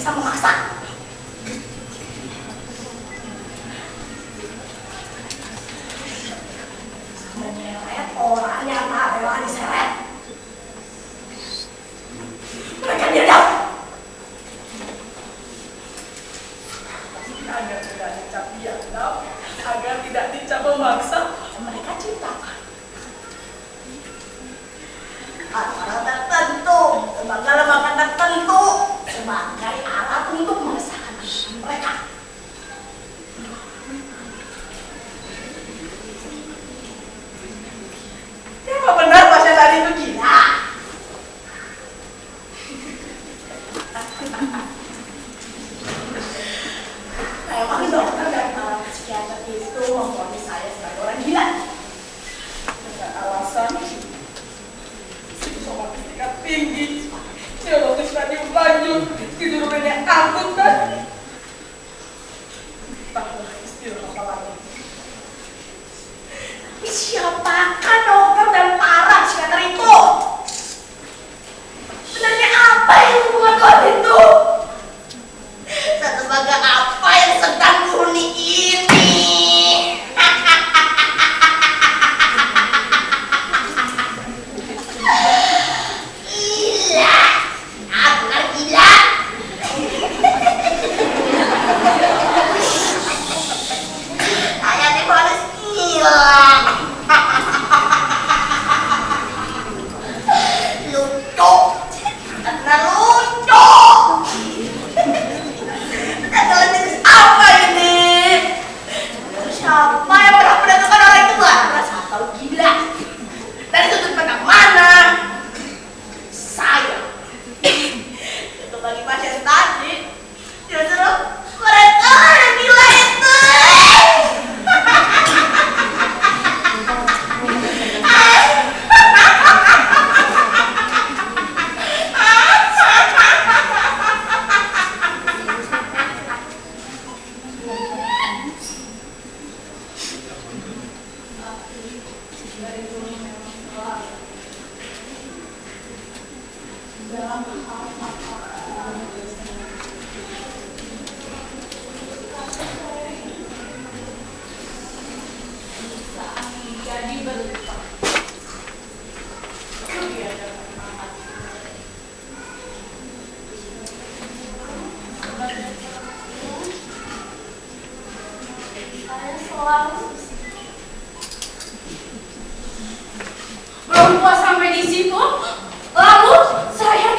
Bisa memaksa. Menyeret orang yang tak rela diseret. Mereka diam. Agar tidak dicap diam, agar tidak dicap memaksa. Mereka ciptakan alat tertentu sebagai lembaga tertentu sebagai alat untuk mengesahkan mereka. Apa benar pasien tadi itu gila? Memang dokter dan alat psikiater itu memvonis saya sebagai orang gila. Dengan alasan psikosomatika tinggi, neurologis stadium lanjut, tidur nenek akut dan entahlah istilah apa lagi. Siapakah dokter dan para psikiater itu? Sebenarnya apa yang membuat itu? Sebagai apa yang sedang murni ini? Gila, benar gila. Saya dibalas gila. Lucu, karena lucu. Adalah jenis apa ini? Siapa yang pernah mendatangkan orang itu waras atau gila? Dari sudut pandang mana? Saya. Itu bagi pasien tadi, justru mereka yang gila itu.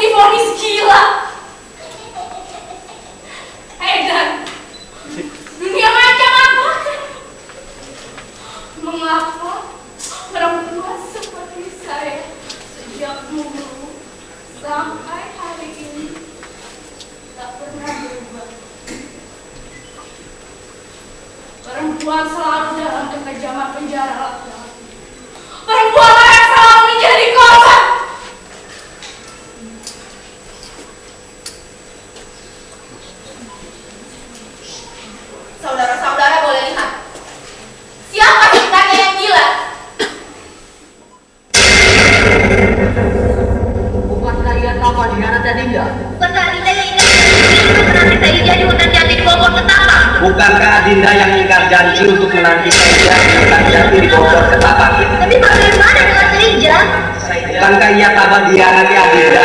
divonis gila. Dan dunia macam apa? Mengapa perempuan seperti saya sejak dulu sampai hari ini tak pernah berubah? Perempuan selalu dalam kekejaman penjara laki-laki. Perempuan yang selalu menjadi korban. Saudara-saudara boleh lihat. Siapa sebenarnya yang gila? Bukankah ia sama dihianati Adinda? Bukankah Adinda yang ingkar janji untuk menanti Saija di hutan jati di Bogor Ketapang? Bukankah Adinda yang ingkar janji untuk menanti Saija di hutan jati di Bogor Ketapang? Tapi bagaimana dengan Saija? Bukankah ia kabar dihianati Adinda?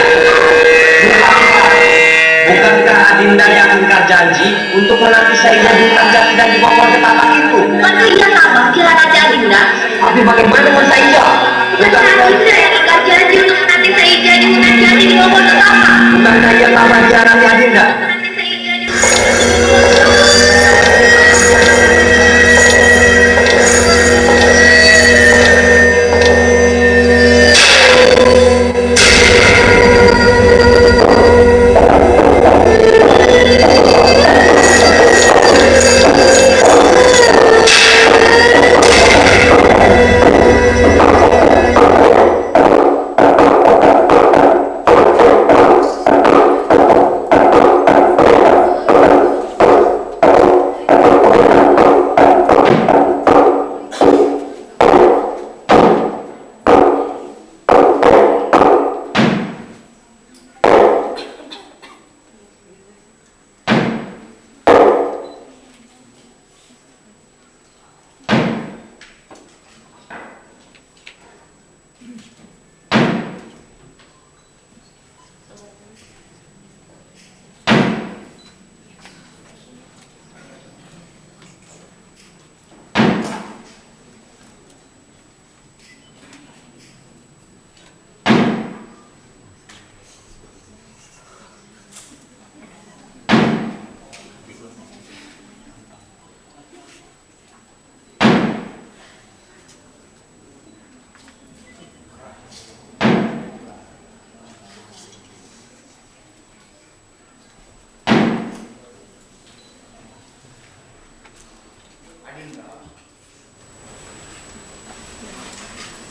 Bukankah Adinda yang ingkar janji untuk menanti Saija di hutan jati dan di Bogor Ketapang itu? Bukankah ia sama dihianati Adinda? Tapi bagaimana dengan Saija? Bukankah Adinda yang ingkar janji untuk menanti Saija di hutan jati di Bogor Ketapang? Bukankah ia kabar dihianati Adinda? Menanti Saija di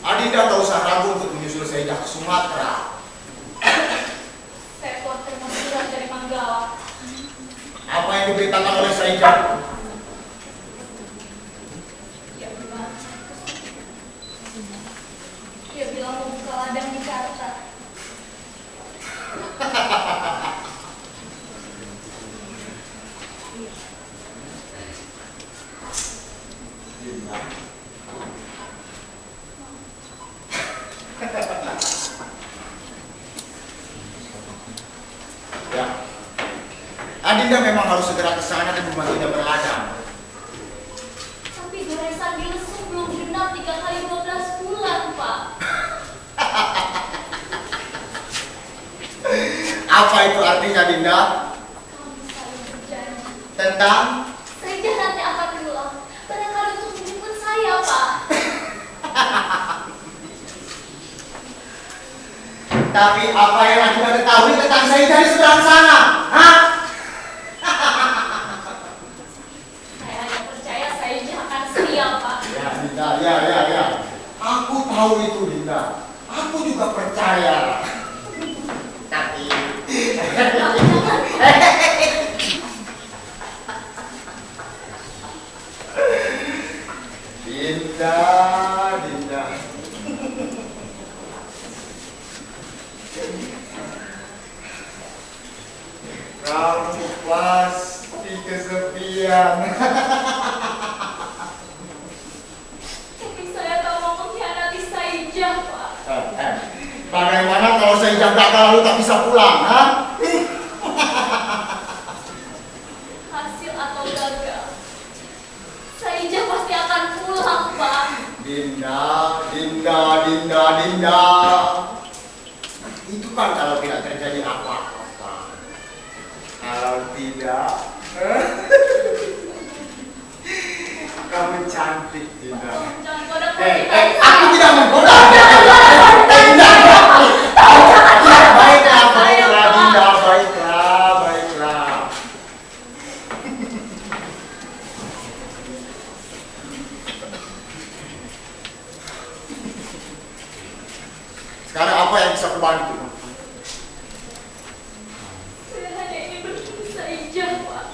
Adinda tak usah ragu untuk menyusul Saija ke Sumatera. Saya telah terima surat dari Manggala. Apa yang diberitakan oleh Saija? Dia bilang, mau buka ladang di Jakarta. Ya, Adinda memang harus segera ke sana dan membantunya berladang. Tapi goresan Yusuf belum genap 3 kali 12 bulan, Pak. Apa itu artinya, Dinda? Kami saling berjanji. Tentang Saija nanti akan pulang. Barangkali untuk menjemput saya, Pak. tapi apa yang Adinda ketahui tentang Saija di seberang sana? Hah? Saya hanya percaya Saija akan setia, Pak. Ya, Dinda, ya. Aku tahu itu, Dinda. Aku juga percaya. Tapi Dinda. Kamu pasti kesepian. Tapi saya tak mau mengkhianati Saija, Pak. Bagaimana kalau Saija gagal lalu tak bisa pulang, ha? Hasil atau gagal, Saija pasti akan pulang, Pak. Dinda. Itu kan kalau tidak terjadi Dinda. Kamu cantik, Dinda. Jangan goda Aku tidak menggoda. Dinda. Baiklah, Dinda. Baiklah. Sekarang apa yang bisa kubantu? Saya hanya ingin bertemu saja, Pak.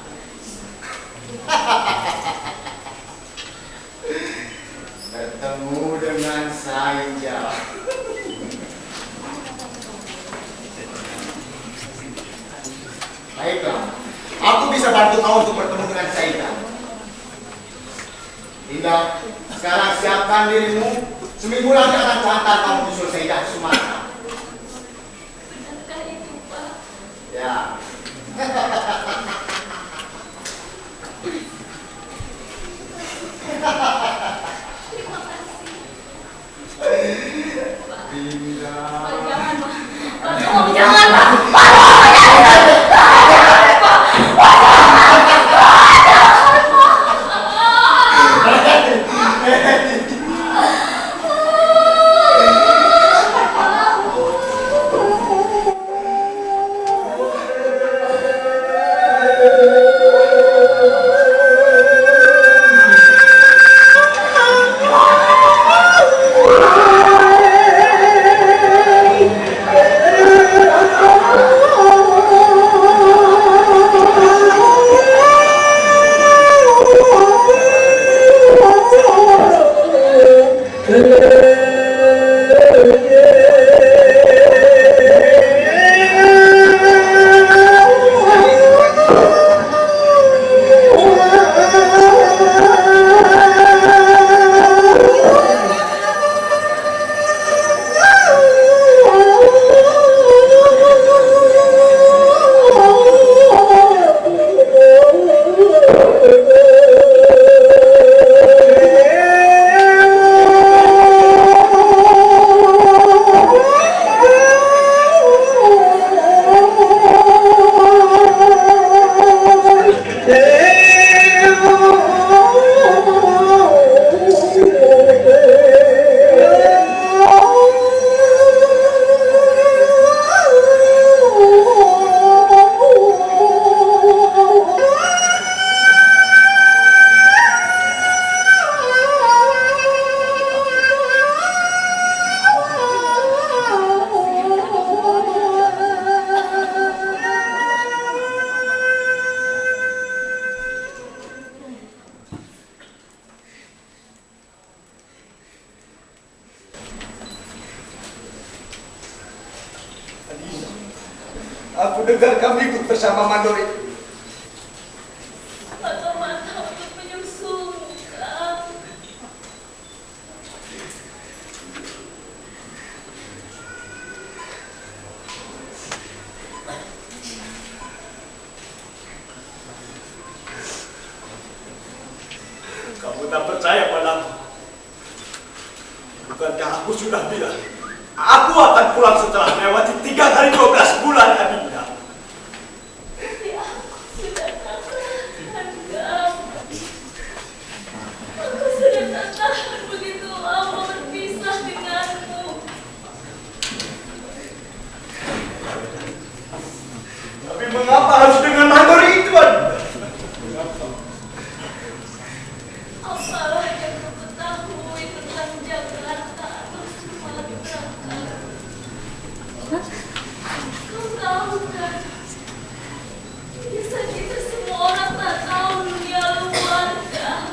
Bertemu dengan Saija. Baiklah, aku bisa bantu kau untuk bertemu dengan Saija. Dinda, sekarang siapkan dirimu. Seminggu lagi akan kuantar kamu menyusul Saija ke Sumatera. Benarkah itu, Pak? Ya. Terima kasih. Dinda. Pak, jangan, Pak. Pak, tolong jangan, Pak. Aku dengar kamu ikut bersama Mandori. Atau mata untuk menyusul, Kang. Kamu tak percaya padaku? Bukankah aku sudah bilang, aku akan pulang setelah melewati 3 hari 12 bulan, Adinda. Tapi aku sudah tak tahan, Kang. Aku sudah tak tahan begitu lama berpisah denganmu. Tapi mengapa harus dengan Mandori itu, Adinda? Apalah yang kau ketahui tentang Jakarta atau Sumatera, Kang? Kau tahu kan? Bisa kita semua orang tak tahu dunia luar, Kang.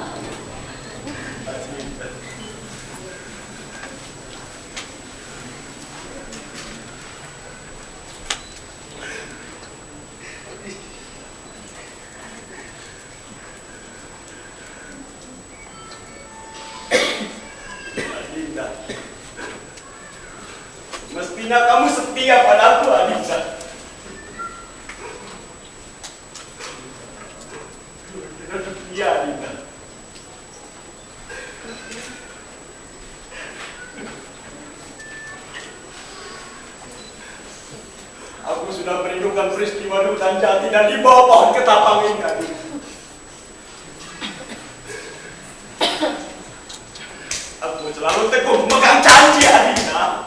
Adinda, mestinya kamu setia padaku, Adinda. Iya, Adinda. Aku sudah merindukan peristiwa hutan jati dan di bawah pohon ketapang ini, Adinda. Aku selalu teguh memegang janji, Adinda.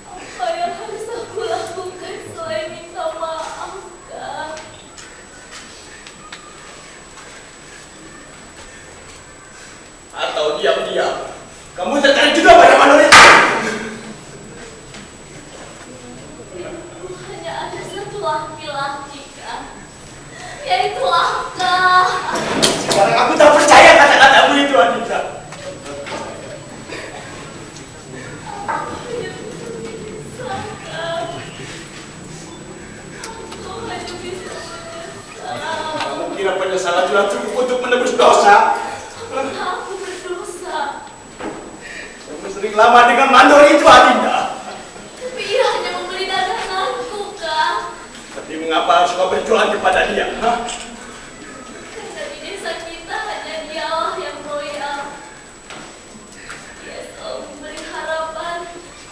Apa yang harus aku lakukan selain minta maaf, Kak? Atau diam-diam kamu tertarik juga pada Mandor itu? Hanya ada satu laki-laki, Kak. Yaitu Aka. Sekarang aku tak percaya kata-katamu itu, Adinda. Aku hanya bisa, Kak. Aku hanya bisa menyesal. Kamu kira penyesalan sudah cukup untuk menebus dosa? Aku berdosa. Kamu sering lama dengan Mandor itu, Adinda. Tapi ia hanya membeli daganganku, Kak. Tapi mengapa harus kau berjuang kepada dia? Hah? Karena di desa kita hanya dialah yang loyal. Dia selalu memberi harapan,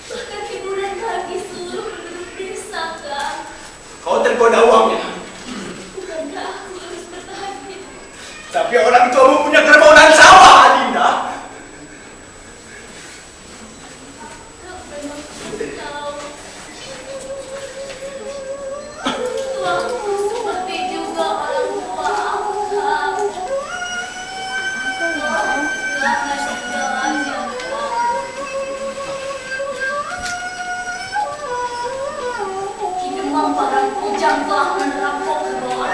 bahkan hiburan bagi seluruh penduduk desa, Kak. Kau tergoda uangnya. Bukankah aku harus bertahan hidup? Tapi orang tuamu punya kerbau dan sawah, Adinda. Kak memang tahu. Tuaku seperti juga orang tua aku, Kak. Tuaku kehilangan segalanya, Kak. Kini para kujang telah menerapkan kebun,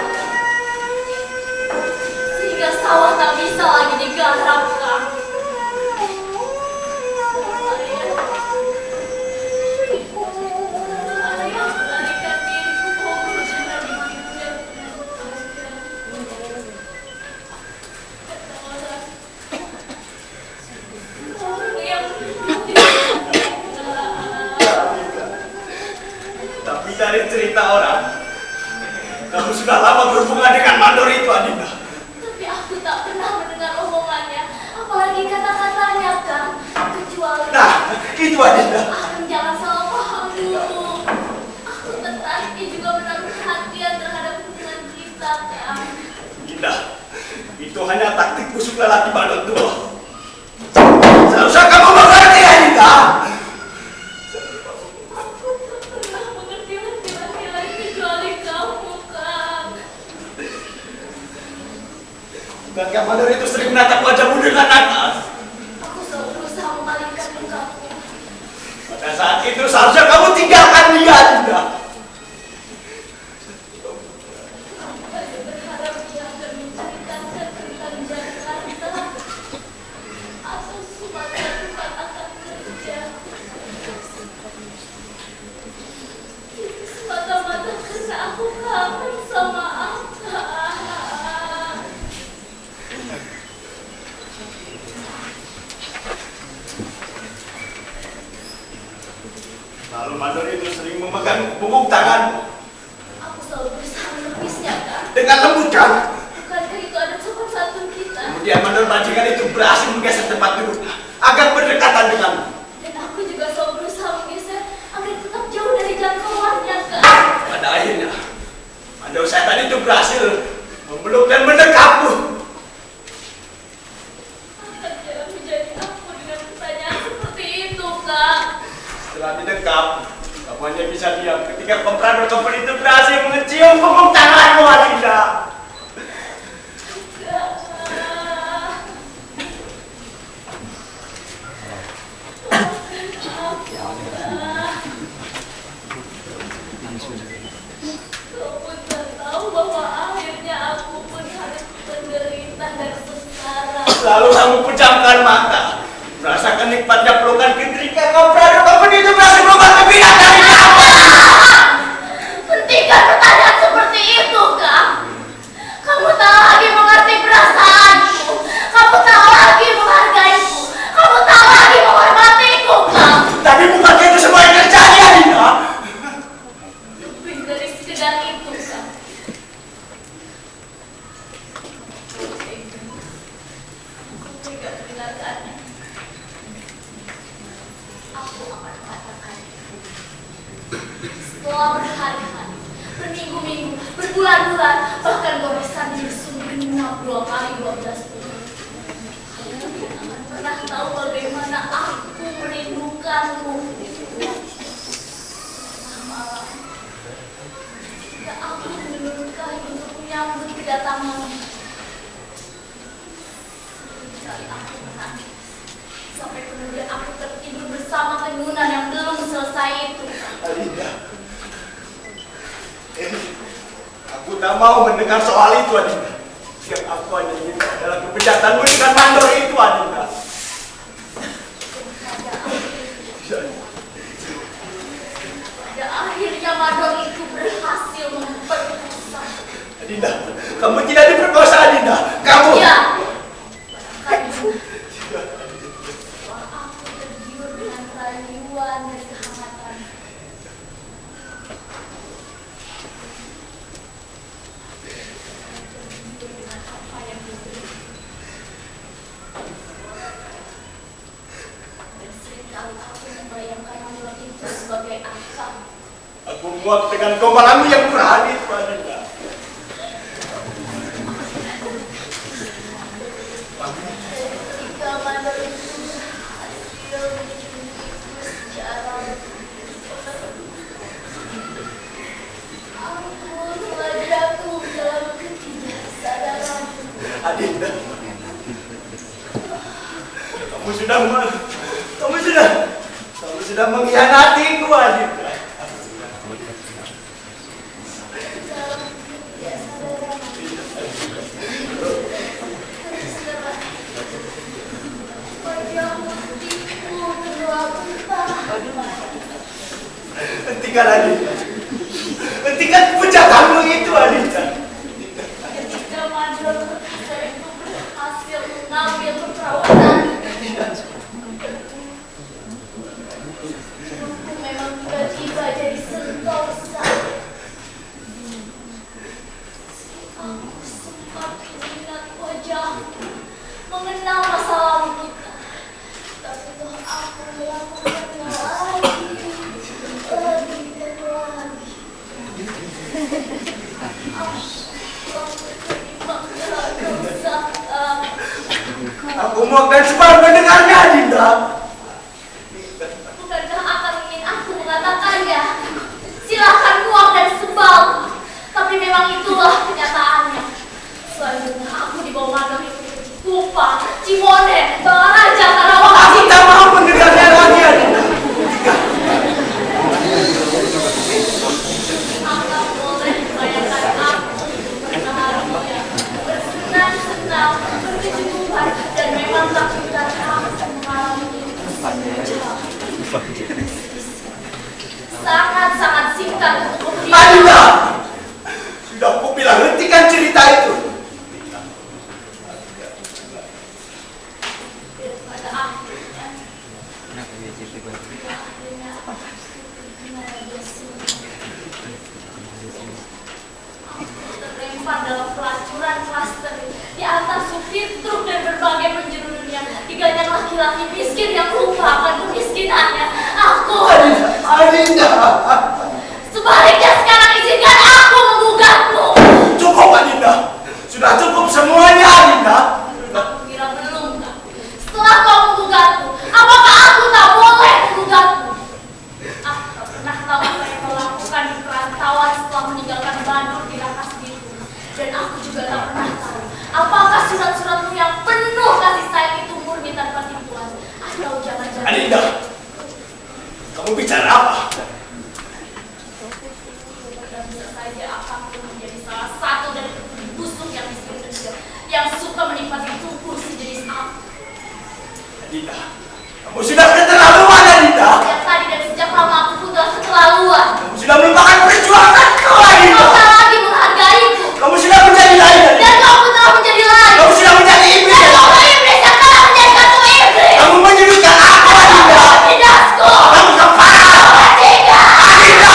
sehingga sawah tak bisa lagi digarapkan. Saya melarikan diri ke Bogor dengan dikirim kata orang yang Tapi dari cerita orang, kamu sudah lama berhubungan dengan Mandor itu, Adinda. Tapi aku tak pernah mendengar omongannya, apalagi kata-katanya, Kak. Kecuali Nah, itu, Adinda. Akang jangan salah paham dulu. Aku tertarik dia juga menaruh perhatian terhadap hubungan kita, Kak. Adinda, itu hanya taktik busuk lelaki Mandor tua. Seharusnya kamu mengerti, Adinda. Aku tak pernah mengerti laki-laki lain kecuali kamu, Kak. Bukankah Mandor itu sering menatap wajahmu dengan nanas? Aku selalu berusaha memalingkan mukaku. Pada saat itu seharusnya kamu tinggalkan dia, Adinda. Aku hanya berharap dia akan menceritakan tentang Jakarta atau Sumatera tempat akan kerja. Itu semata-mata karena aku kangen sama Aka. Lalu Mandor itu sering memegang punggung tanganmu Aku selalu berusaha menepisnya, Kak. dengan lembut, kan? Bukankah itu ada sopan santun kita? Kemudian Mandor bajingan itu berhasil menggeser tempat duduknya agar berdekatan denganmu. Dan aku juga selalu berusaha menggeser agar tetap jauh dari jangkauannya, Kak. Pada akhirnya, Mandor setan itu berhasil memeluk dan mendekapmu. Akan jangan menjadi aku dengan pertanyaan seperti itu, Kak. Setelah didekap, kamu hanya bisa diam ketika komprador kompeni itu berhasil mengecium punggung tanganmu, Adinda. Kau pun tak tahu bahwa akhirnya aku pun harus menderita dan sengsara. Lalu kamu pejamkan mata, merasakan nikmatnya pelukan ketika komprador kompeni itu berhasil merubah kebinat dari kamu. Hentikan pertanyaan seperti itu, Kak. Kamu tak lagi mengerti perasaanku. Kamu tak lagi menghargaiku. Kamu tak lagi menghormatiku, Kak. Tapi bukan itu semua yang terjadi, Adinda. Lebih dari sekedar itu, Kak. Aku tega meninggalkannya. Setelah berhari-hari, berminggu-minggu, berbulan-bulan, bahkan goresan diusung genap 2 kali 12 bulan. Aku tidak akan pernah tahu bagaimana aku merindukanmu. Malam, ketika aku menurut kayu untuk menyambut kedatanganmu, sekali aku menangis. Sampai kemudian aku tertidur bersama kenunan yang belum selesai itu. Adinda. Aku tak mau mendengar soal itu, Adinda. Yang aku hanya ingin adalah kebejatanmu dengan mandor itu, Adinda. Pada akhirnya mandor itu berhasil memperkosa. Adinda, kamu tidak diperkosa, Adinda. Kamu. Iya. Setelah aku tergiur dengan rayuan dan kehangatan. Tergiur dengan apa yang diberi. Dan seringkali aku membayangkan mandor itu sebagai akal. Aku muak dengan gombalanmu yang murahan itu, Adinda. Ketika mandor itu berhasil menjadiku sejarah, aku telah jatuh dalam ketidaksadaran. Adinda. Kamu sudah mengkhianatiku, Adinda. Dalam ketidaksadaran, terserah wajah matiku terlalu tampan. Hentikan, Adinda. Hentikan kebejatanmu itu, Adinda. Ketika mandor perkasa itu berhasil mengambil perawanan, hidupku memang tiba-tiba jadi sentosa. Aku sempat mengingat wajahmu, mengenal masa lalu kita. Tapi toh aku melakukannya lagi dan lagi. Aku mau akan sempat mendengarnya, Adinda. Bukankah akan ingin aku mengatakannya? Silahkan muak dan sebal. Tapi memang itulah kenyataannya. Selanjutnya aku dibawa mandor itu ke Cikupa, Cimonen, Bangaraja, Karawang. Aku tak mau mendengarnya lagi, Adinda. Anda boleh membayangkan aku berbahagia, bersenang-senang, berkecukupan, dan memang takutkan aku mengalami itu sejauh. Sangat-sangat singkat untuk Adinda! Sudah aku bilang hentikan cerita itu. Pada akhirnya, aku terlempar dalam pelacuran klaster di atas supir truk dan berbagai penjuru dunia, diganyang laki-laki miskin yang lupa akan kemiskinannya. Aku Adinda! sebaliknya sekarang izinkan aku menggugatmu. Cukup, Adinda. Sudah cukup semuanya, Adinda. Aku kira belum kan? Setelah kau menggugatku, apakah aku tak boleh menggugatmu? Aku tak pernah tahu apa yang kau lakukan di perantauan setelah meninggalkan Bandung di Rakas Bitung. Dan aku juga tak pernah tahu apakah surat-suratmu yang penuh kasih sayang itu murni tanpa tipuan, atau jangan-jangan Adinda, kamu bicara apa? dan bisa saja apapun menjadi salah satu dari putri busuk yang miskin kedua yang suka menikmati tubuh sejenis aku. Adinda, kamu sudah keterlaluan, Adinda. Sejak tadi dan sejak lama aku pun telah keterlaluan. Kamu sudah melupakan perjuanganku, Adinda. Kau tak lagi menghargaiku. Kamu sudah menjadi lain, Adinda. Dan kau pun telah menjadi lain. Kamu sudah menjadi iblis, Dan kau Adinda. iblis yang telah menjadi satu iblis. Kamu menyudutkan aku, Adinda. Tidakku. Kamu kepala. Tidak. Adinda!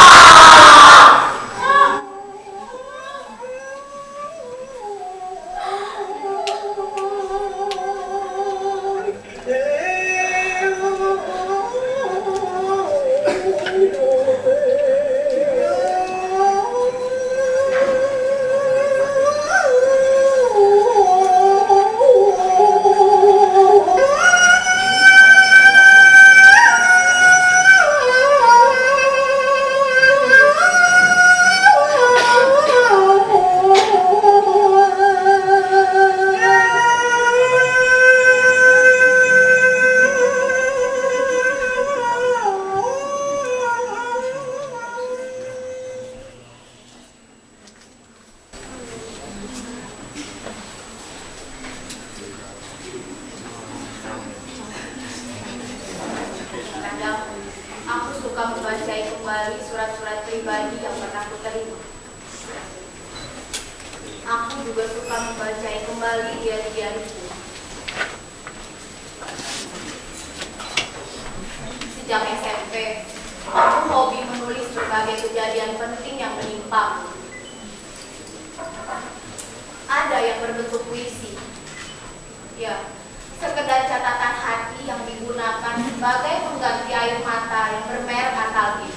Kadang aku suka membacai kembali surat-surat pribadi yang pernah aku terima. Aku juga suka membacai kembali diari-diariku. Sejak SMP, aku hobi menulis berbagai kejadian penting yang menimpa. Ada yang berbentuk puisi. Ya, sekedar catatan hati yang digunakan sebagai pengganti air mata yang bermerek Atalgin.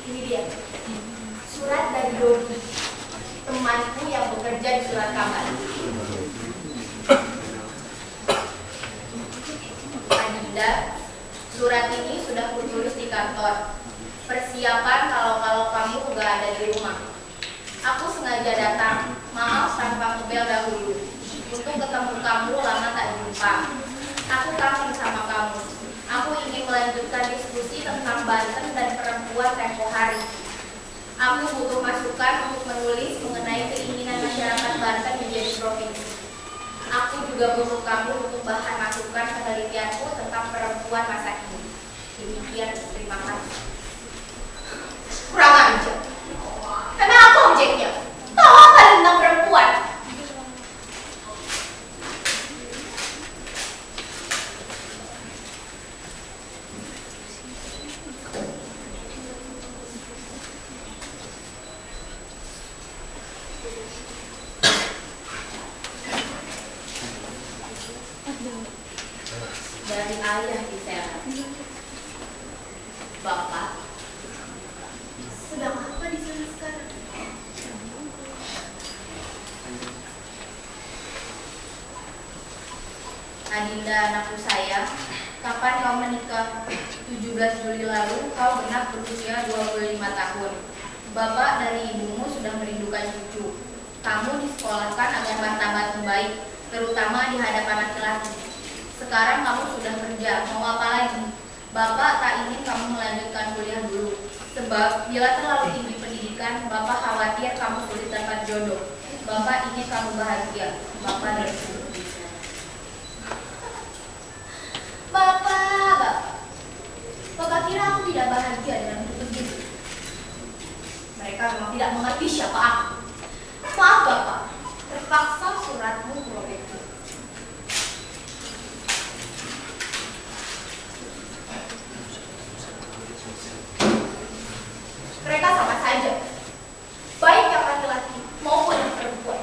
Ini dia, surat dari Dodi, temanku yang bekerja di surat kabar. Adinda, surat ini sudah kutulis di kantor. Persiapan kalau kamu nggak ada di rumah. Aku sengaja datang, maaf tanpa ngebel dahulu. Untuk ketemu kamu lama tak jumpa. Aku kangen sama kamu. Aku ingin melanjutkan diskusi tentang Banten dan perempuan tempo hari. Aku butuh masukan untuk menulis mengenai keinginan masyarakat Banten menjadi provinsi. Aku juga butuh kamu untuk bahan masukan penelitianku tentang perempuan masa kini. Demikian, terima kasih. Kurang ajar. Karena aku objeknya. Tahu apa tentang perempuan? Dari ayah di Serang. Bapak sedang apa di sana sekarang? Adinda, anakku sayang, kapan kau menikah? 17 Juli lalu kau genap berusia 25 tahun. Bapak dari ibumu sudah merindukan cucu. Kamu disekolahkan agar martabatmu baik, terutama di hadapan laki-laki. Sekarang kamu sudah kerja, mau apa lagi? Bapak tak ingin kamu melanjutkan kuliah dulu. Sebab bila terlalu tinggi pendidikan, Bapak khawatir kamu sulit dapat jodoh. Bapak ingin kamu bahagia. Bapak dari Bapak kira aku tidak bahagia dengan hidup begini? Mereka memang tidak mengerti siapa aku. Maaf Bapak, terpaksa suratmu robek. Mereka sama saja, baik yang laki-laki maupun yang perempuan.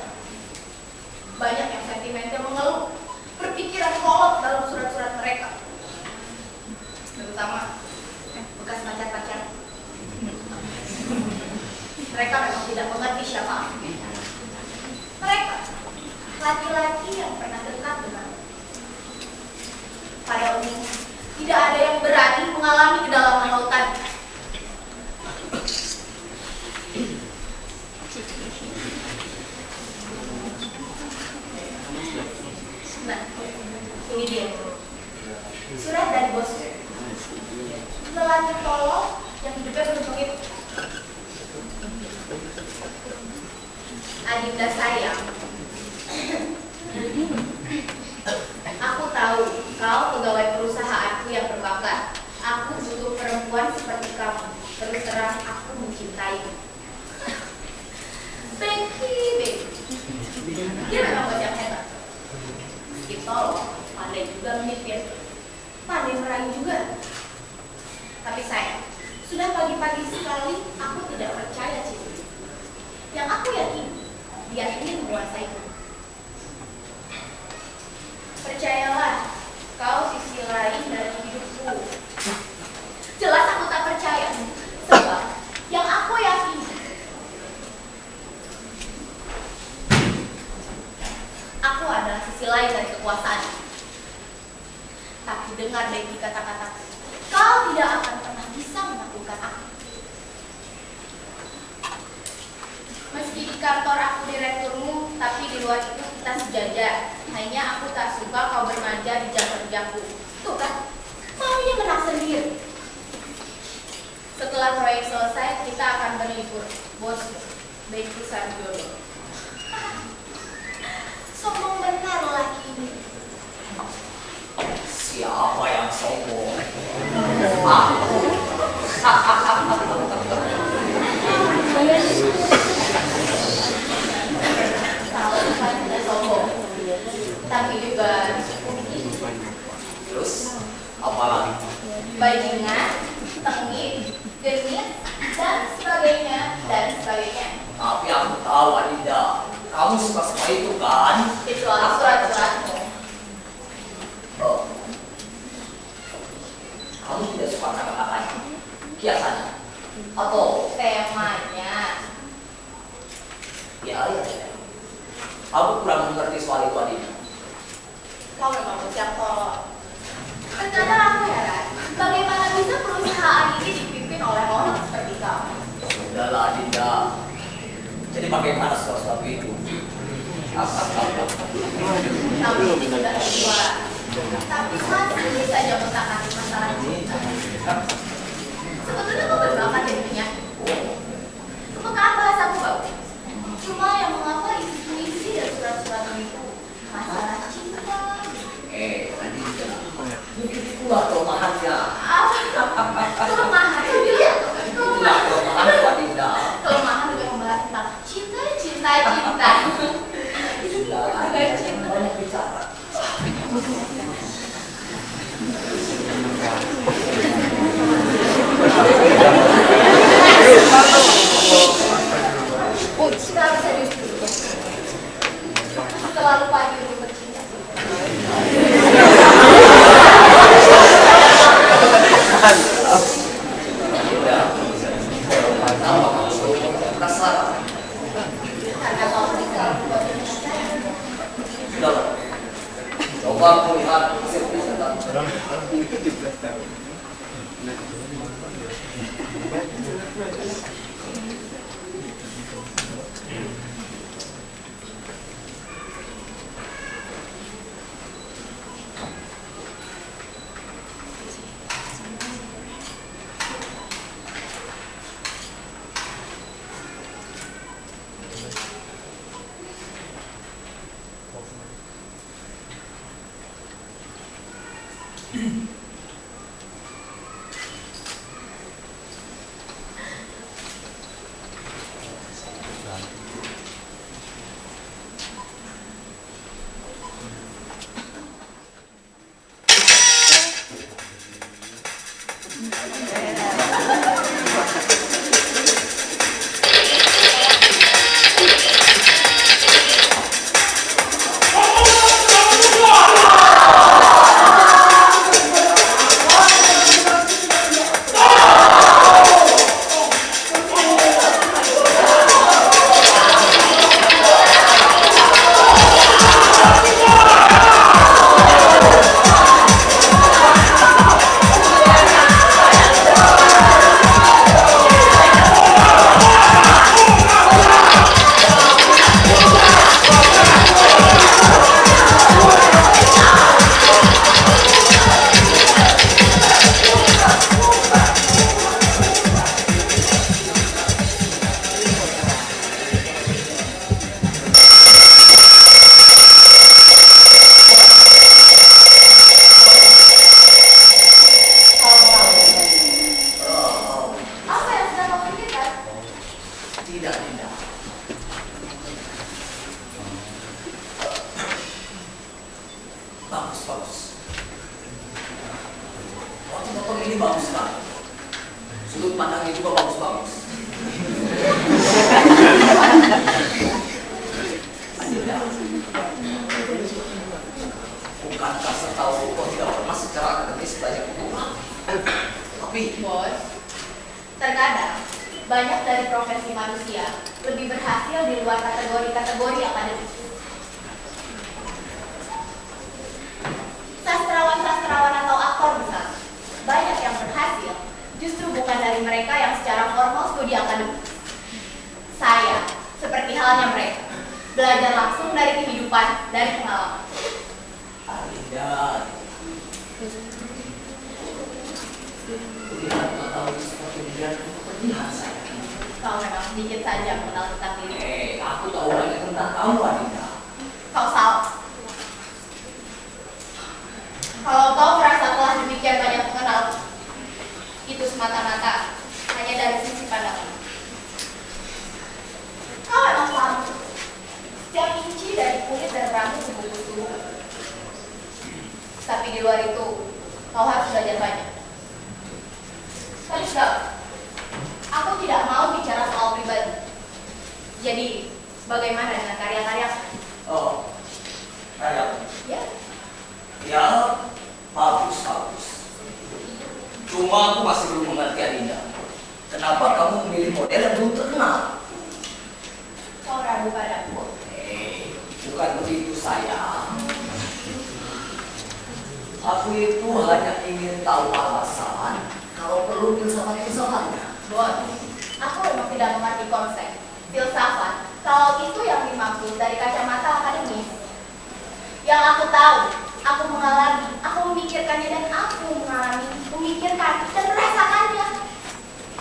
Banyak yang sentimental mengeluh, berpikiran kolot dalam surat-surat mereka, terutama bekas pacar-pacar. Mereka memang tidak mengerti siapa aku. Mereka laki-laki yang pernah dekat denganku. Pada umumnya tidak ada yang berani mengalami kedalaman lautan. Nah, ini dia surat dari bosku. Lelaki tolong yang hidupnya penuh itu. Adinda sayang, aku tahu kau pegawai perusahaanku yang berbakat. Aku butuh perempuan seperti kamu. Terus terang aku mencintaimu. Baby. Dia memang bocah hebat. Meski tolong, pandai juga memikir, pandai merayu juga. Tapi sayang, sudah pagi-pagi sekali aku tidak percaya cinta. Yang aku yakin, dia ingin menguasaiku. Percayalah, kau sisi lain dari hidupku. Jelas aku tak percaya, sebab yang aku yakin, aku adalah sisi lain dari kekuasaan. Tapi dengar baik kata-kataku, kau tidak akan pernah bisa menaklukkan aku. kantor aku direkturmu, tapi di luar itu kita sejajar. Hanya aku tak suka kau bermanja di jam kerjaku. Tuh kan, maunya menang sendiri. Setelah proyek selesai, kita akan berlibur. Bos, baikku Sarjono. Sombong benar laki ini. Siapa yang sombong? Aku. Tahu kan tidak sombong, tapi juga Terus, apa lagi? bajingan, tengik, genit, dan sebagainya, dan sebagainya. Tapi aku tahu, Adinda. Kamu suka itu kan? Kecuali surat-suratmu. Oh. Kamu tidak suka kata-katanya? Kiasannya? Atau? Temanya. Ya. Aku kurang mengerti soal itu, Adinda. Kau memang siap tolong. Terkadang aku heran, bagaimana bisa perusahaan ini dipimpin oleh orang seperti kamu? Sudahlah, Adinda. Jadi bagaimana soal itu? Kamu sudah tua, tapi masih saja menangani masalah cinta. Sebetulnya kau berbakat jadi penyanyi. Kepekaan bahasamu bagus. Cuma yang mengapa isi puisi dan surat-suratmu itu masalah cinta. Adinda. Itulah kelemahannya. Kelemahan dia. Itulah kelemahanku, Adinda. Kelemahan juga membahas tentang cinta. Sudah, Adinda. Banyak bicara. Sekarang serius dulu. Terlalu pagi untuk bercinta. Karena kau tinggal buat saya. Sudahlah. Coba aku lihat hasil riset. Ini bagus sekali. Sudut pandangnya juga bagus-bagus. Bukankah setahu kau tidak pernah secara akademis belajar itu? Tapi Bos, terkadang banyak dari profesi manusia lebih berhasil di luar kategori-kategori akademik. Sastrawan-sastrawan atau aktor misalnya, banyak yang berhasil justru bukan dari mereka yang secara formal studi akademik. Saya, seperti halnya mereka. Belajar langsung dari kehidupan, dari pengalaman. Adinda, lihat matamu seperti melihat kepedihan saya. Kau memang sedikit saja mengenal tentang diri. Aku tahu banyak tentang kamu, Adinda. Kau salah. Kalau kau merasa telah demikian banyak mengenal, itu semata-mata hanya dari sisi pandangmu. Kau memang paham setiap inci dari kulit dan rambut sebungkus tubuh. Tapi di luar itu, kau harus belajar banyak. Tapi sudah, aku tidak mau bicara soal pribadi. Jadi, bagaimana dengan karya-karya? Oh, kayak Ya, ya, bagus. Cuma aku masih belum mengerti, Adinda. Kenapa kamu memilih model yang belum terkenal? kau ragu padaku. Bukan begitu, sayang. Aku itu hanya ingin tahu alasan kalau perlu filsafat-filsafatnya. Bon, aku memang tidak mengerti konsep filsafat kalau itu yang dimaksud dari kacamata akademis. Yang aku tahu, aku mengalami, aku memikirkannya dan aku mengalami, memikirkan dan merasakannya.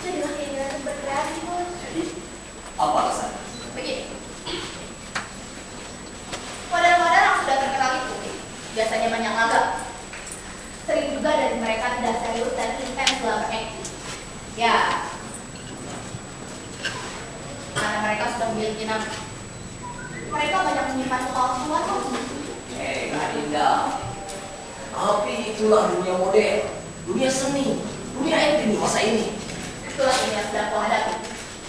Jadilah keinginan untuk berkreasi, Bon. Jadi, apa alasannya? Begini, model-model yang sudah terkenal itu biasanya banyak laga. Sering juga dari mereka tidak serius dan intens dalam berakting. Ya, karena mereka sudah memiliki nama. Mereka banyak menyimpan kepalsuan kok. Adinda, tapi itulah dunia model, dunia seni, dunia acting di masa ini. Itulah yang sedang kau hadapi.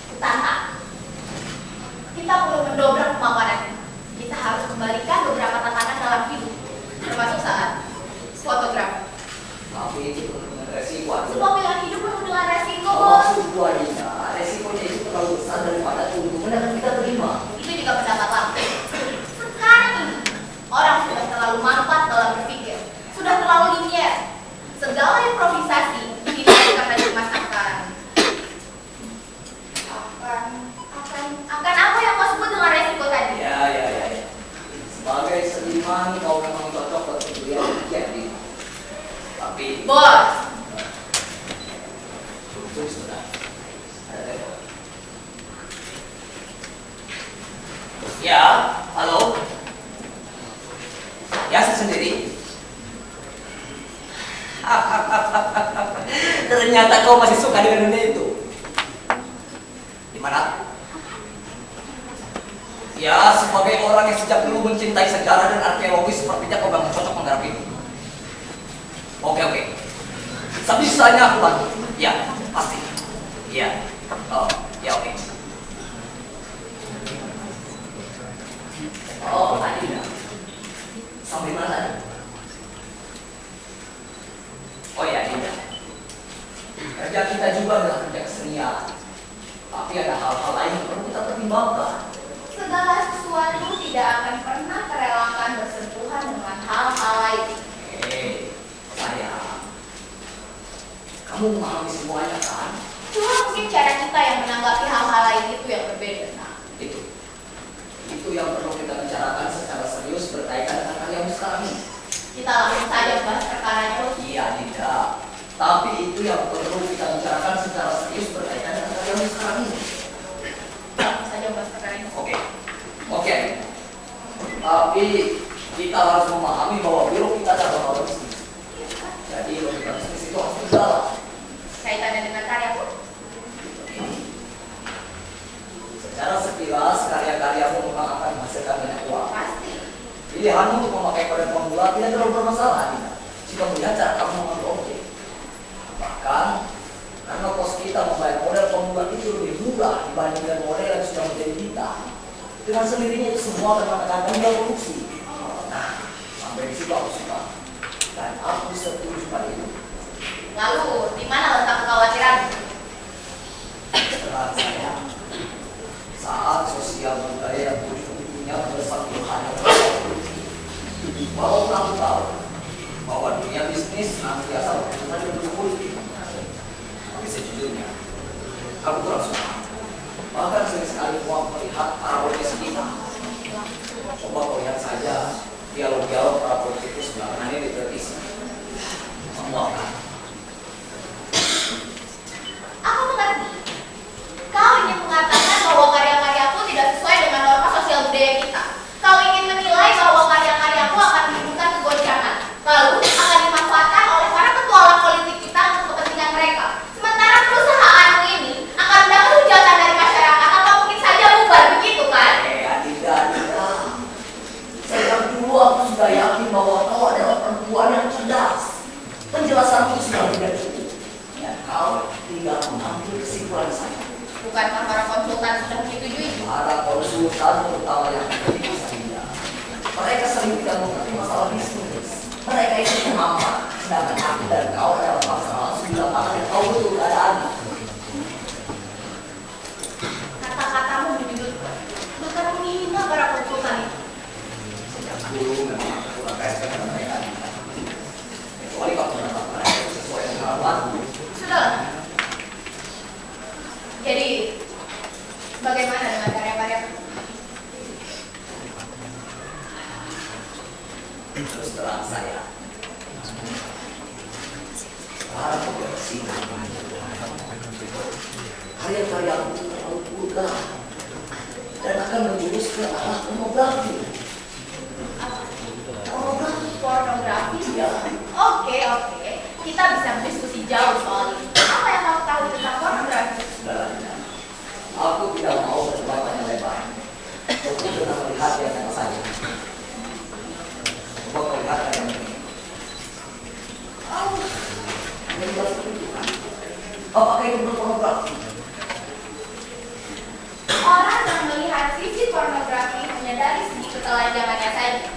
Kutantang. Kita perlu mendobrak kemampuan. Kita harus kembalikan beberapa tantangan dalam hidup, termasuk saat fotografi. Tapi itu penuh dengan resiko. Semua pilihan hidup penuh dengan resiko, Oh, Bos. maksudku, Adinda, resikonya itu terlalu besar daripada keuntungan yang kita terima. Itu juga pendapat aku. Sekarang ini, orang sudah terlalu mampat dalam berpikir, sudah terlalu linier. Segala improvisasi tidak akan dimasukkan. Akan apa yang kau sebut dengan resiko tadi? Ya. Sebagai seniman, kau memang cocok buat kuliah jadi. Tapi, Bos, tunggu sebentar. Ada telepon. Ya, halo. Ya, saya sendiri. Ternyata kau masih suka dengan dunia itu. Di mana? Ya, sebagai orang yang sejak dulu mencintai sejarah dan arkeologi, sepertinya kau memang cocok menggarap itu. Oke. Sebisanya aku bantu. Ya, pasti. Iya. Oh, ya oke. Oh, Adinda. Sampai mana? Oh ya, Adinda. Kerja kita juga adalah kerja kesenian. Tapi ada hal-hal lain yang perlu kita pertimbangkan. segala sesuatu tidak akan pernah terelakkan bersentuhan dengan hal-hal lain. Sayang. Kamu memahami semuanya kan? Cuma mungkin cara kita yang menanggapi hal-hal lain itu yang berbeda. Nah, Itu yang perlu kita bicarakan secara serius berkaitan dengan karyamu sekarang ini. kita langsung saja bahas perkaranya, Bos. Iya, tidak. Tapi itu yang perlu kita bicarakan secara serius berkaitan dengan karyamu sekarang ini. Langsung saja bahas perkaranya. Oke. Tapi kita harus memahami bahwa biro kita adalah bisnis. Jadi logika bisnis itu harus berjalan. Kaitannya dengan karya, Bos. Secara sekilas karya-karyamu memang akan menghasilkan banyak uang. Pasti. Pilihanmu untuk memakai model pemula tidak terlalu bermasalah, Dina. Jika melihat cara kamu mengambil objek. Bahkan, karena kos kita membayar model pemula itu lebih murah dibandingkan model yang sudah menjadi bintang. Dengan sendirinya itu semua akan menekankan biaya produksi. Nah, sampai di situ aku suka. Dan aku setuju pada itu. Lalu, di mana letak kekhawatiran? Terang saya, saat sosial budaya yang punya besar Tuhan yang walaupun aku tahu bahwa dunia bisnis senantiasa berhubungan dengan politik, tapi sejujurnya aku kurang suka. Bahkan sering sekali aku melihat para Bukankah para konsultan sudah menyetujui? Para konsultan terutama yang penting saja. Mereka sering tidak mengerti masalah bisnis. Mereka itu pemahaman, sedangkan aku dan kau adalah masalah langsung di lapangan yang tahu betul keadaannya. Kata-katamu menyudutkan, bahkan menghina para konsultan itu. Sejak dulu memang aku kurang respect dengan mereka. Kecuali kalau mendapat mereka sesuai dengan harapanku. Sudahlah. Jadi, bagaimana dengan karya-karya? Terus terang saya, sekarang aku bersihkan karya-karya aku terlalu vulgar dan akan menjurus ke arah pornografi. Pornografi? Ya, Oke. Kita bisa berdiskusi jauh soal ini. Apa yang kamu tahu tentang pornografi? sebenarnya aku tidak mau berdebat yang lebar. Cukup dengan melihat yang nyata saja. Coba kau lihat yang ini. Ini jelas begitu kan? Apakah itu pornografi? Orang yang melihat sisi pornografi hanya dari segi ketelanjangannya saja.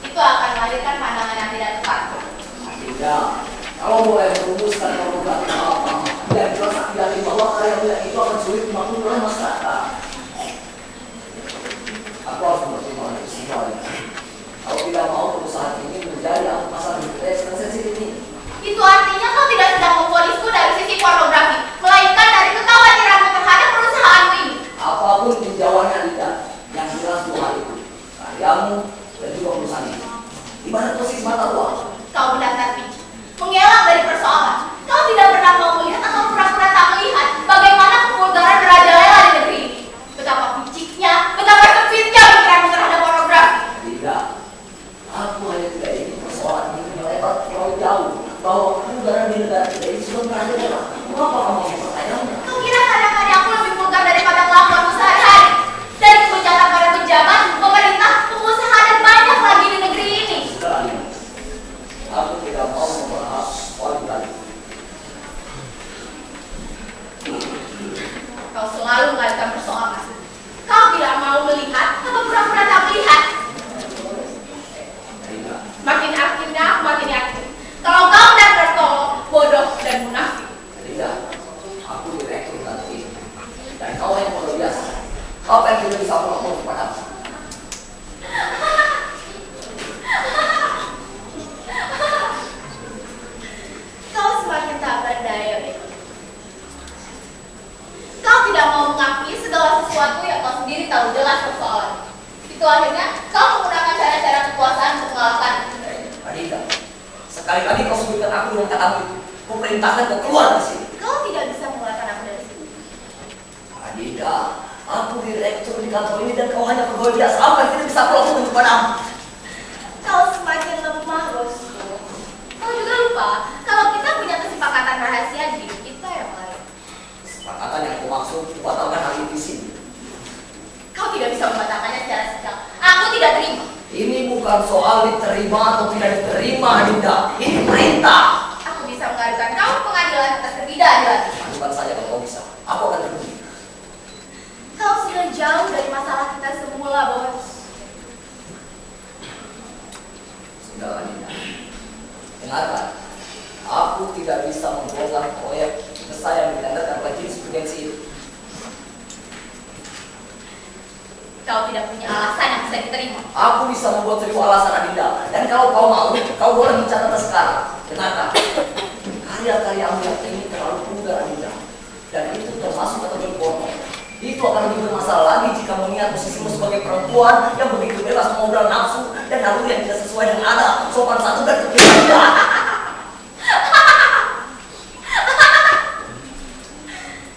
Itu akan melahirkan pandangan yang tidak tepat. Tidak. Kalau mulai merumuskan pornografi apa, yang jelas aku yakin bahwa karya itu akan sulit dimaklumi oleh masyarakat. Aku harus mempertimbangkan semua ini. Kalau tidak mau perusahaan ini menjadi pasar interest dan sensitif ini. Itu artinya kau tidak sedang memponisku dari sisi pornografi, melainkan dari kekhawatiranmu terhadap perusahaanmu ini. Apapun tinjauannya tidak, yang jelas dua hal itu, karyamu dan juga perusahaan ini. Di mana posisi mata uang? Kau benar pinci, mengelak dari persoalan. Kau tidak pernah mau melihat atau pura-pura tak melihat bagaimana kevulgaran merajalela di negeri ini. Betapa piciknya, betapa sempitnya pikiranmu terhadap pornografi. Tidak. Aku hanya tidak ingin persoalan ini melebar terlalu jauh. Bahwa kevulgaran di negara kita ini sudah merajalela. Mengapa kamu mempertanyakannya? Kau kira kadang-kadang aku lebih vulgar daripada kelakuanmu sehari-hari? Dari kebejatan para pejabat, pemerintah, pengusaha, dan banyak lagi di negeri ini. Sudah, Alina. Aku tidak mau membahas soal itu lagi. Kau selalu mengalihkan persoalan. Kau tidak mau melihat atau pura-pura tak melihat. Alina, Makin akhirnya aku makin yakin. Kalau kau benar-benar tolong, bodoh, dan munafik. Alina, aku direktur nanti. Dan kau yang bodoh biasa. Apa yang tidak bisa aku lakukan kepadamu? Kau semakin tak berdaya, Beko. Kau tidak mau mengakui segala sesuatu yang kau sendiri tahu jelas persoalan. Itu akhirnya kau menggunakan cara-cara kekuasaan untuk mengalahkan. Adita, sekali-kali kau sebutkan aku dengan katamu itu. Kau perintahkan kau keluar dari sini. Kau tidak bisa mengeluarkan aku dari sini. Adita, aku direktur di kantor ini dan kau hanya pegawai biasa. Apa yang tidak bisa aku lakukan kepadamu? Kau semakin lemah, bosku. Kau juga lupa kalau kita punya kesepakatan rahasia di kita yang lain. Kesepakatan yang aku maksud batalkan hal itu di sini. Kau tidak bisa membatalkannya secara setengah. Aku tidak terima. Ini bukan soal diterima atau tidak diterima, Adita. Ini perintah. Aku bisa mengadukan kau ke pengadilan atas ketidakadilan. Bukan saja kalau kau bisa. Aku akan terbukti. Kau sudah jauh dari masalah kita semula, bos. Sudah, Adita. Dengarkan. Aku tidak bisa membongkar proyek saya yang ditandai oleh jurisprudensi itu. Kau tidak punya alasan yang bisa diterima. Aku bisa membuat 1000 alasan, Adinda. Dan kalau kau mau, kau boleh mencatatnya sekarang. Dengarkan. Karya-karyamu yang ini terlalu vulgar, Adinda. Dan itu termasuk kategori porno. Itu akan lebih bermasalah lagi jika mengingat posisimu sebagai perempuan yang begitu bebas mengobrol nafsu dan naluri yang tidak sesuai dengan adat, sopan santun dan kebiasaan.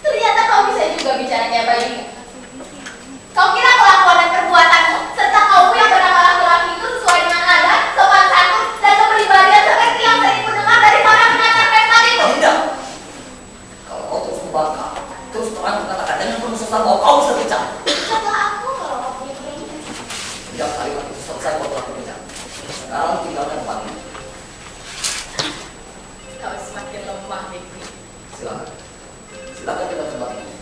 Ternyata kau bisa juga bicara kayak bayi. Kau kira kelakuan dan perbuatanmu serta kaum yang bernama laki-laki itu sesuai dengan adat, sopan santun, dan kepribadian seperti yang sering mendengar dari para pengantar pempat itu? Tidak. Kalau kau terus membangkang, terus terang katakan dengan penuh sesat bahwa kau bisa bicara. Kata aku kalau kau punya keinginan. Sejak kalimat itu selesai kau telah berbicara. Sekarang tinggalkan tempat ini. Kau semakin lemah, Becky. Silakan. Silakan kita tempat ini.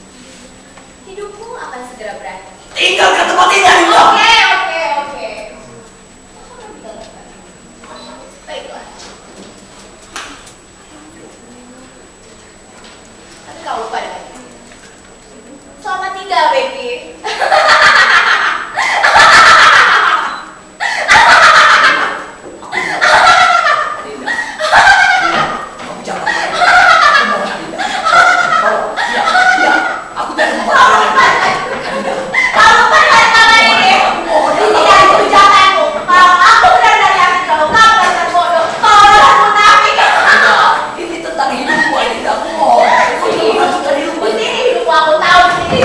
Enggak, Becky. Kamu jangan main. Aku mohon Adinda. Tolong. Iya. Aku tidak mau Adinda. Kamu percaya sama ini? Ini dari ucapanmu. Kalau aku benar-benar yakin kalau kamu dasar bodoh, kau adalah munafik. Ini tentang hidupku Adinda. Aku mohon. Ini masukkan hidupku. Di sini hidupmu aku tahu di sini.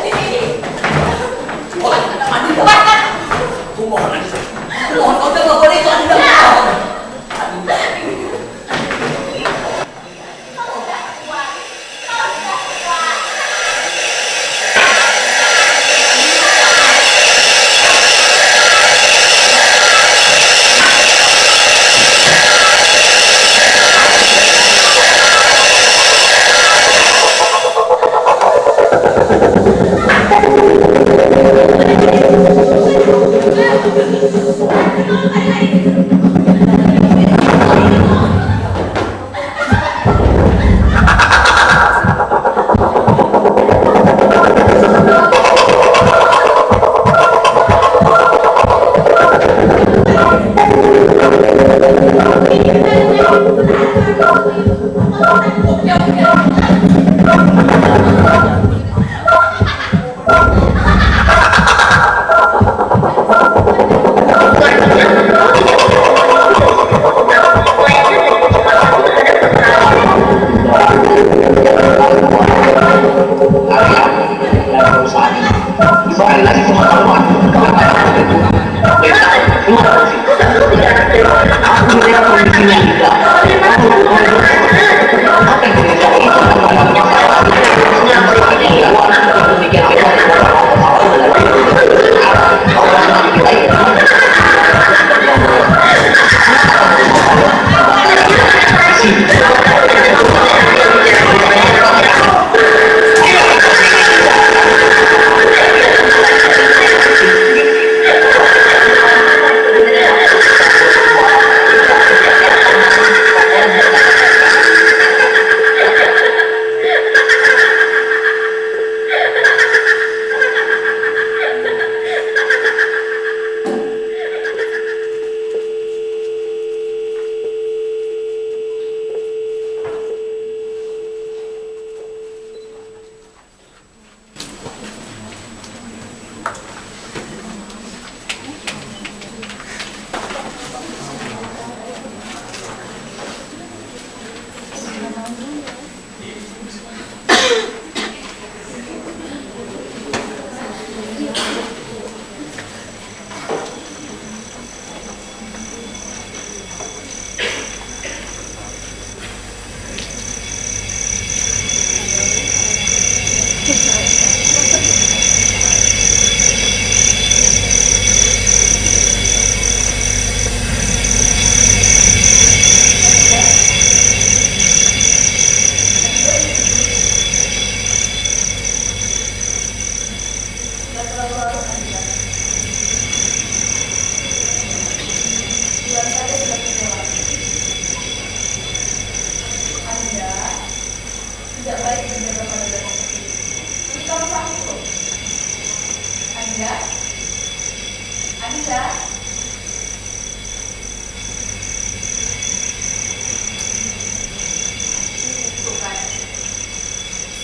Di sini. Wah, Adinda. Lepaskan. Aku mohon Adinda. Aku mohon kau jangan lakukan itu Adinda. Adinda. Kau sudah kuat. Kau sudah kuat.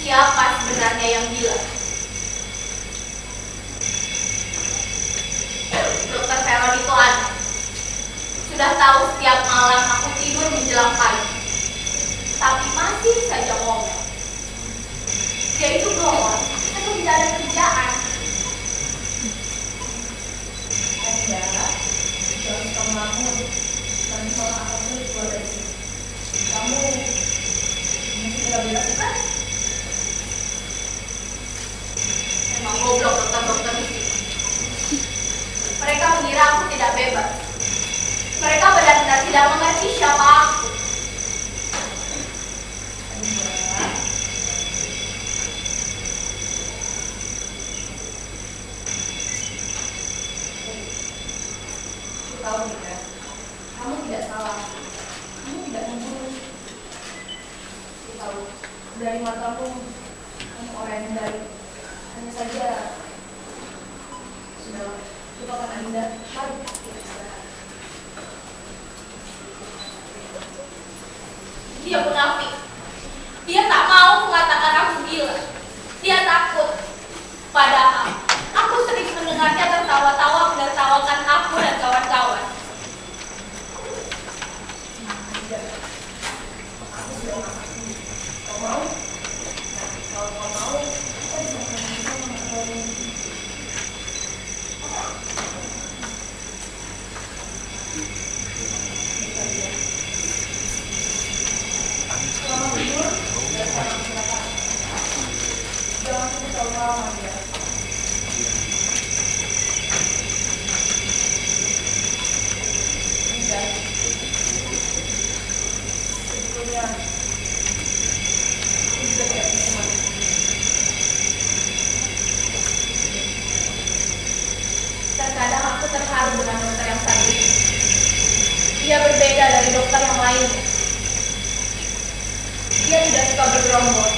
Siapa sebenarnya yang bilang? Dokter Veron itu ada. Sudah tahu setiap malam aku tidur menjelang pagi, tapi masih saja ngomong. Dia itu bohong atau tidak ada kerjaan. Ada, jangan suka melamun. Nanti malah akan sulit keluar dari sini. Kamu masih tidak bebas kan? Memang goblok dokter-dokter di sini. Mereka mengira aku tidak bebas. Mereka benar-benar tidak mengerti siapa aku. Aku tahu Nida, kamu tidak salah. Kamu tidak membunuh. Aku tahu dari matamu kamu orang yang baik. Hanya saja, sudahlah, lupakan Adinda. Mari kita istirahat. Dia munafik. Dia tak mau mengatakan aku gila. Dia takut. Padahal aku sering mendengarnya tertawa-tawa menertawakan aku dan kawan-kawan. Aku sudah masakin. Kau mau? Kalau kau mau, kita bisa mencoba. Selamat tidur dan selamat istirahat. Jangan sampai terlalu malam ya. Dan sebetulnya aku juga tidak bisa mati. Terkadang aku terharu dengan dokter yang satu ini. Dia berbeda dari dokter yang lain. Dia tidak suka bergerombol.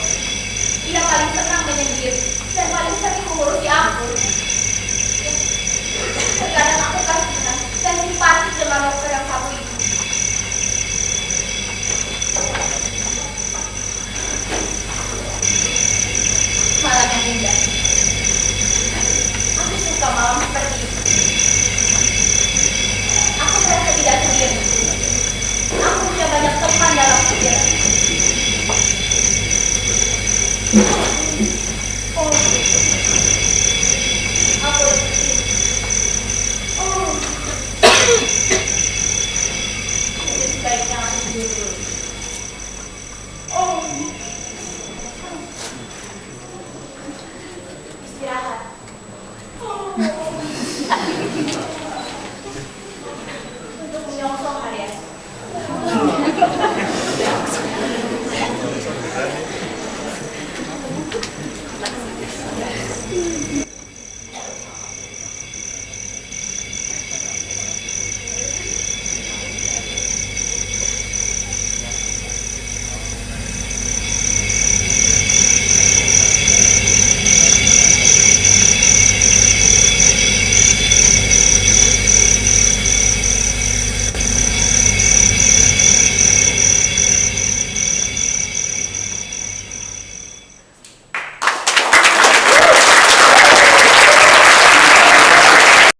Dia paling senang menyendiri dan paling sering mengurusi aku. Terkadang aku kasihan dan simpati dengan dokter yang satu itu. Malam yang indah. Aku suka malam seperti itu. Aku merasa tidak sendiri. Aku punya banyak teman dalam pikiran. Oh,